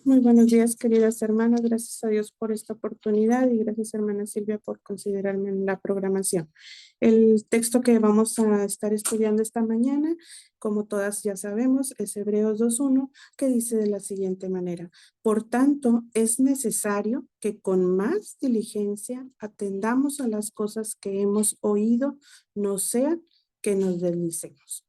Muy buenos días, queridas hermanas. Gracias a Dios por esta oportunidad y gracias, hermana Silvia, por considerarme en la programación. El texto que vamos a estar estudiando esta mañana, como todas ya sabemos, es Hebreos 2:1, que dice de la siguiente manera: por tanto, es necesario que con más diligencia atendamos a las cosas que hemos oído, no sea que nos deslicemos.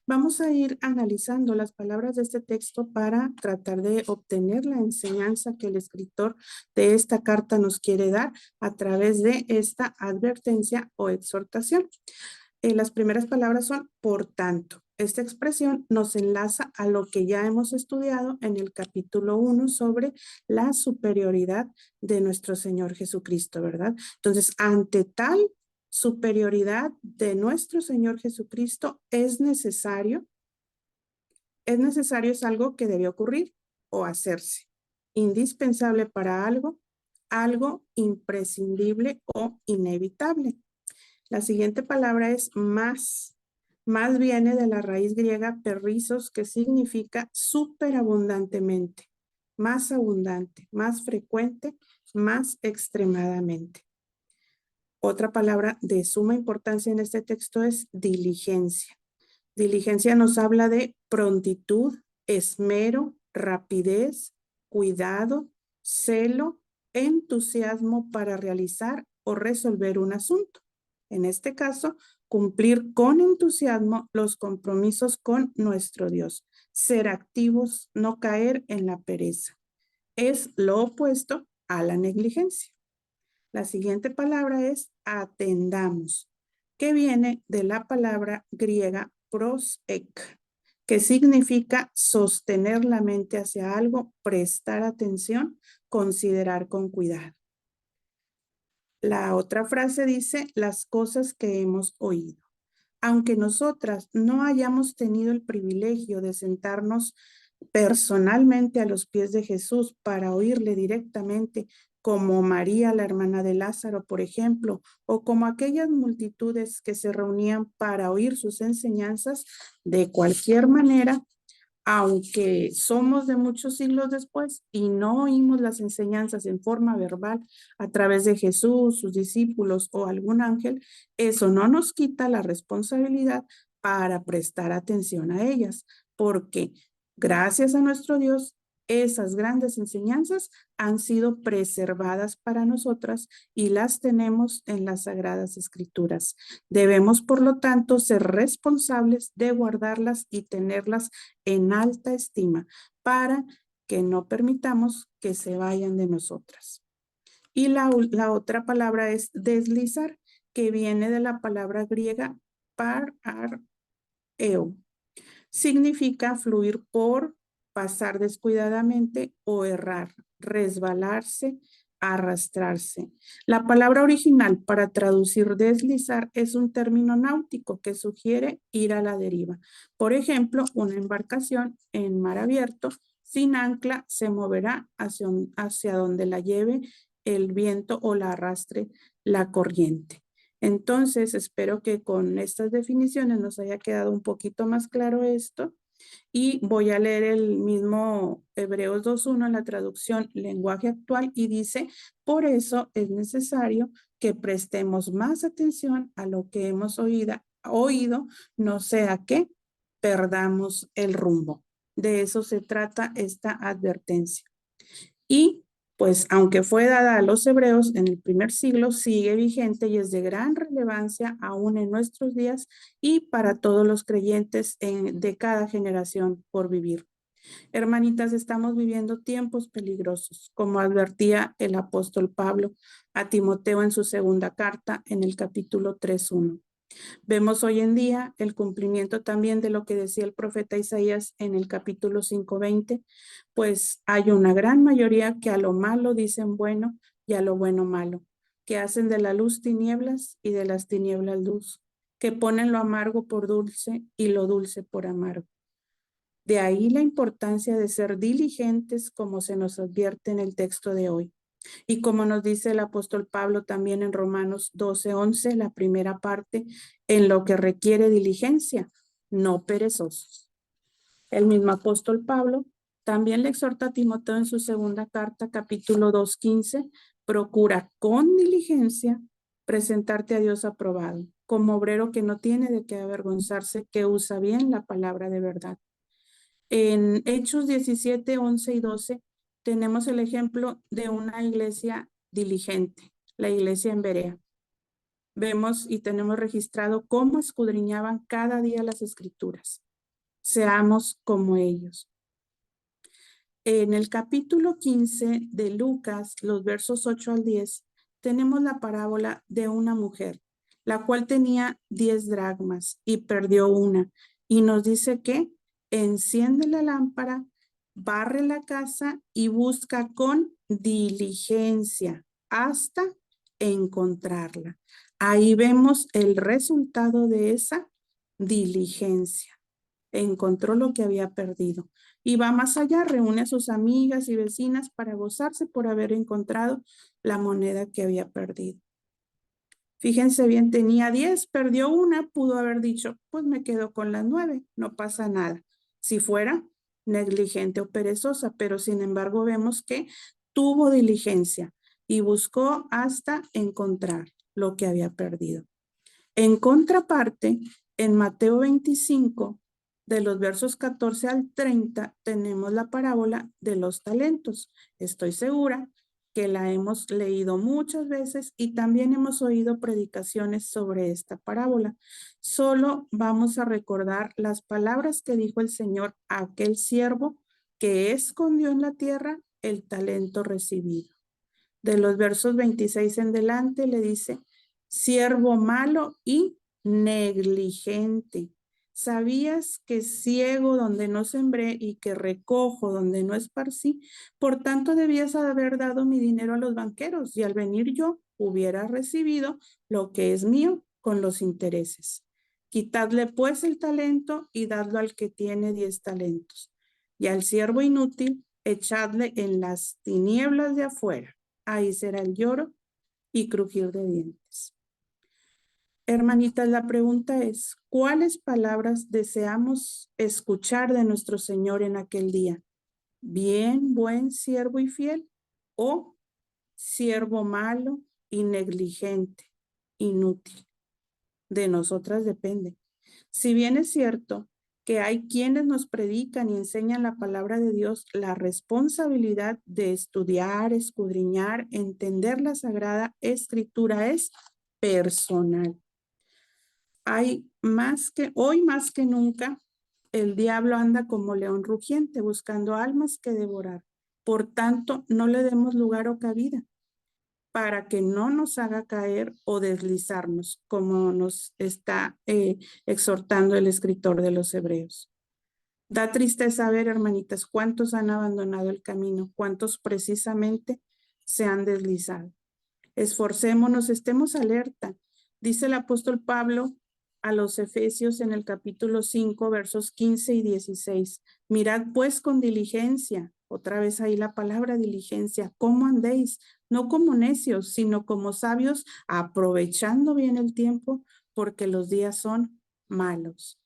Vamos a ir analizando las palabras de este texto para tratar de obtener la enseñanza que el escritor de esta carta nos quiere dar a través de esta advertencia o exhortación. Las primeras palabras son por tanto. Esta expresión nos enlaza a lo que ya hemos estudiado en el capítulo 1 sobre la superioridad de nuestro Señor Jesucristo, ¿verdad? Entonces, ante tal superioridad de nuestro Señor Jesucristo, es algo que debe ocurrir o hacerse. Indispensable para algo, algo imprescindible o inevitable. La siguiente palabra es más. Más viene de la raíz griega perrizos, que significa superabundantemente, más abundante, más frecuente, más extremadamente. Otra palabra de suma importancia en este texto es diligencia. Diligencia nos habla de prontitud, esmero, rapidez, cuidado, celo, entusiasmo para realizar o resolver un asunto. En este caso, cumplir con entusiasmo los compromisos con nuestro Dios. Ser activos, no caer en la pereza. Es lo opuesto a la negligencia. La siguiente palabra es atendamos, que viene de la palabra griega prosek, que significa sostener la mente hacia algo, prestar atención, considerar con cuidado. La otra frase dice las cosas que hemos oído. Aunque nosotras no hayamos tenido el privilegio de sentarnos personalmente a los pies de Jesús para oírle directamente, como María, la hermana de Lázaro, por ejemplo, o como aquellas multitudes que se reunían para oír sus enseñanzas, de cualquier manera, aunque somos de muchos siglos después y no oímos las enseñanzas en forma verbal a través de Jesús, sus discípulos o algún ángel, eso no nos quita la responsabilidad para prestar atención a ellas, porque gracias a nuestro Dios, esas grandes enseñanzas han sido preservadas para nosotras y las tenemos en las Sagradas Escrituras. Debemos, por lo tanto, ser responsables de guardarlas y tenerlas en alta estima para que no permitamos que se vayan de nosotras. Y la otra palabra es deslizar, que viene de la palabra griega parareo. Significa fluir por, pasar descuidadamente o errar, resbalarse, arrastrarse. La palabra original para traducir deslizar es un término náutico que sugiere ir a la deriva. Por ejemplo, una embarcación en mar abierto sin ancla se moverá hacia donde la lleve el viento o la arrastre la corriente. Entonces, espero que con estas definiciones nos haya quedado un poquito más claro esto. Y voy a leer el mismo Hebreos 2:1 en la traducción lenguaje actual y dice: por eso es necesario que prestemos más atención a lo que hemos oído, no sea que perdamos el rumbo. De eso se trata esta advertencia. Y pues aunque fue dada a los hebreos en el primer siglo, sigue vigente y es de gran relevancia aún en nuestros días y para todos los creyentes de cada generación por vivir. Hermanitas, estamos viviendo tiempos peligrosos, como advertía el apóstol Pablo a Timoteo en su segunda carta en el capítulo 3:1. Vemos hoy en día el cumplimiento también de lo que decía el profeta Isaías en el capítulo 5:20, pues hay una gran mayoría que a lo malo dicen bueno y a lo bueno malo, que hacen de la luz tinieblas y de las tinieblas luz, que ponen lo amargo por dulce y lo dulce por amargo. De ahí la importancia de ser diligentes, como se nos advierte en el texto de hoy. Y como nos dice el apóstol Pablo también en Romanos 12:11, la primera parte, en lo que requiere diligencia, no perezosos. El mismo apóstol Pablo También le exhorta a Timoteo en su segunda carta, capítulo 2:15, procura con diligencia presentarte a Dios aprobado, como obrero que no tiene de qué avergonzarse, que usa bien la palabra de verdad. En Hechos 17, 11 y 12 tenemos el ejemplo de una iglesia diligente, la iglesia en Berea. Vemos y tenemos registrado cómo escudriñaban cada día las escrituras. Seamos como ellos. En el capítulo 15 de Lucas, los versos 8 al 10, tenemos la parábola de una mujer, la cual tenía 10 dracmas y perdió una. Y nos dice que enciende la lámpara, barre la casa y busca con diligencia hasta encontrarla. Ahí vemos el resultado de esa diligencia. Encontró lo que había perdido. Y va más allá, reúne a sus amigas y vecinas para gozarse por haber encontrado la moneda que había perdido. Fíjense bien, tenía 10, perdió una, pudo haber dicho, pues me quedo con las 9, no pasa nada. Si fuera negligente o perezosa, pero sin embargo vemos que tuvo diligencia y buscó hasta encontrar lo que había perdido. En contraparte, en Mateo 25, de los versos 14 al 30, tenemos la parábola de los talentos. Estoy segura que la hemos leído muchas veces y también hemos oído predicaciones sobre esta parábola. Solo vamos a recordar las palabras que dijo el Señor a aquel siervo que escondió en la tierra el talento recibido. De los versos 26 en delante le dice, siervo malo y negligente. ¿Sabías que ciego donde no sembré y que recojo donde no esparcí? Por tanto, debías haber dado mi dinero a los banqueros y al venir yo hubiera recibido lo que es mío con los intereses. Quitadle pues el talento y dadlo al que tiene 10 talentos. Y al siervo inútil, echadle en las tinieblas de afuera. Ahí será el lloro y crujir de dientes. Hermanitas, la pregunta es, ¿cuáles palabras deseamos escuchar de nuestro Señor en aquel día? ¿Bien, buen siervo y fiel? ¿O siervo malo y negligente, inútil? De nosotras depende. Si bien es cierto que hay quienes nos predican y enseñan la palabra de Dios, la responsabilidad de estudiar, escudriñar, entender la Sagrada Escritura es personal. Hoy más que nunca, el diablo anda como león rugiente buscando almas que devorar. Por tanto, no le demos lugar o cabida para que no nos haga caer o deslizarnos, como nos está exhortando el escritor de los Hebreos. Da tristeza ver, hermanitas, cuántos han abandonado el camino, cuántos precisamente se han deslizado. Esforcémonos, estemos alerta. Dice el apóstol Pablo a los Efesios en el capítulo 5, versos 15 y 16. Mirad pues con diligencia, otra vez ahí la palabra diligencia, cómo andéis, no como necios, sino como sabios, aprovechando bien el tiempo, porque los días son malos.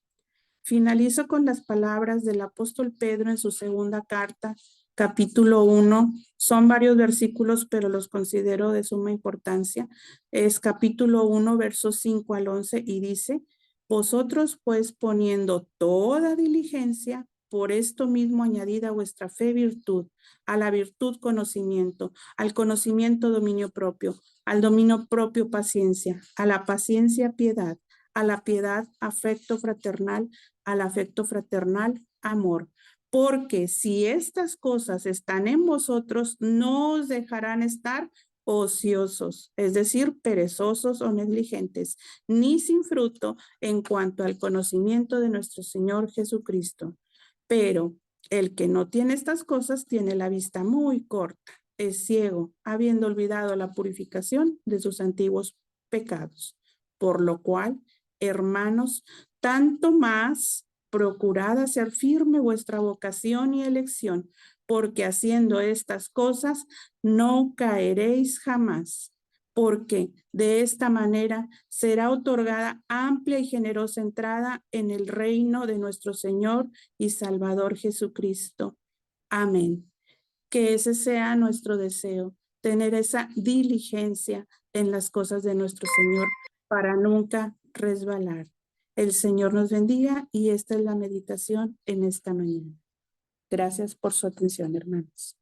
Finalizo con las palabras del apóstol Pedro en su segunda carta, capítulo 1. Son varios versículos, pero los considero de suma importancia. Es capítulo 1, versos 5 al 11, y dice, vosotros pues poniendo toda diligencia, por esto mismo añadida a vuestra fe virtud, a la virtud conocimiento, al conocimiento dominio propio, al dominio propio paciencia, a la paciencia piedad, a la piedad afecto fraternal, al afecto fraternal amor. Porque si estas cosas están en vosotros, no os dejarán estar ociosos, es decir, perezosos o negligentes, ni sin fruto en cuanto al conocimiento de nuestro Señor Jesucristo. Pero el que no tiene estas cosas tiene la vista muy corta, es ciego, habiendo olvidado la purificación de sus antiguos pecados. Por lo cual, hermanos, tanto más procurad hacer firme vuestra vocación y elección, porque haciendo estas cosas no caeréis jamás, porque de esta manera será otorgada amplia y generosa entrada en el reino de nuestro Señor y Salvador Jesucristo. Amén. Que ese sea nuestro deseo, tener esa diligencia en las cosas de nuestro Señor para nunca resbalar. El Señor nos bendiga y esta es la meditación en esta mañana. Gracias por su atención, hermanos.